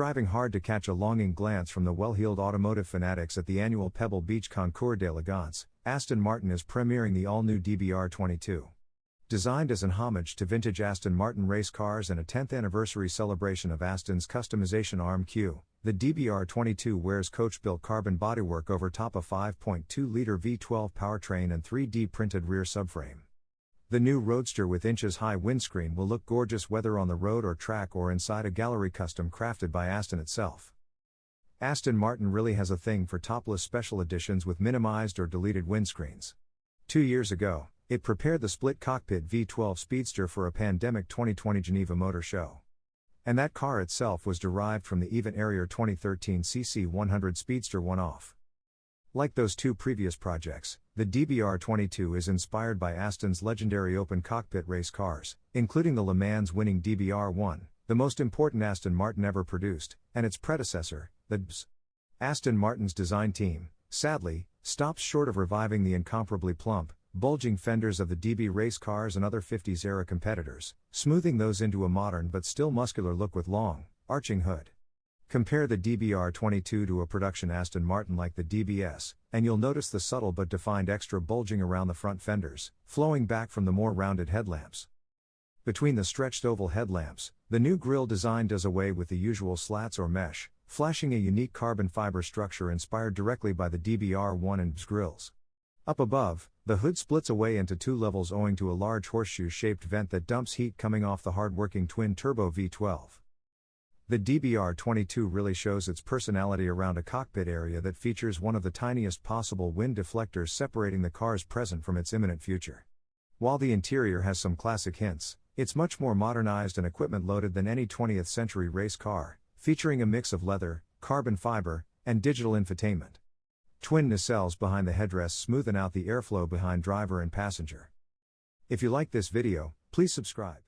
striving hard to catch a longing glance from the well-heeled automotive fanatics at the annual Pebble Beach Concours d'Elegance, Aston Martin is premiering the all-new DBR22. Designed as an homage to vintage Aston Martin race cars and a 10th anniversary celebration of Aston's customization arm Q, the DBR22 wears coach-built carbon bodywork over top a 5.2-liter V12 powertrain and 3D printed rear subframe. The new roadster with inches-high windscreen will look gorgeous whether on the road or track or inside a gallery custom crafted by Aston itself. Aston Martin really has a thing for topless special editions with minimized or deleted windscreens. 2 years ago, it prepared the split-cockpit V12 Speedster for a pandemicked 2020 Geneva Motor Show. And that car itself was derived from the even airier 2013 CC100 Speedster one-off. Like those two previous projects, the DBR22 is inspired by Aston's legendary open-cockpit race cars, including the Le Mans winning DBR1, the most important Aston Martin ever produced, and its predecessor, the DBS. Aston Martin's design team, sadly, stops short of reviving the incomparably plump, bulging fenders of the DB race cars and other 50s-era competitors, smoothing those into a modern but still muscular look with long, arching hood. Compare the DBR22 to a production Aston Martin like the DBS, and you'll notice the subtle but defined extra bulging around the front fenders, flowing back from the more rounded headlamps. Between the stretched oval headlamps, the new grille design does away with the usual slats or mesh, flashing a unique carbon fiber structure inspired directly by the DBR1 and DBS grilles. Up above, the hood splits away into two levels owing to a large horseshoe-shaped vent that dumps heat coming off the hard-working twin-turbo V12. The DBR22 really shows its personality around a cockpit area that features one of the tiniest possible wind deflectors separating the car's present from its imminent future. While the interior has some classic hints, it's much more modernized and equipment-loaded than any 20th-century race car, featuring a mix of leather, carbon fiber, and digital infotainment. Twin nacelles behind the headrests smoothen out the airflow behind driver and passenger. If you like this video, please subscribe.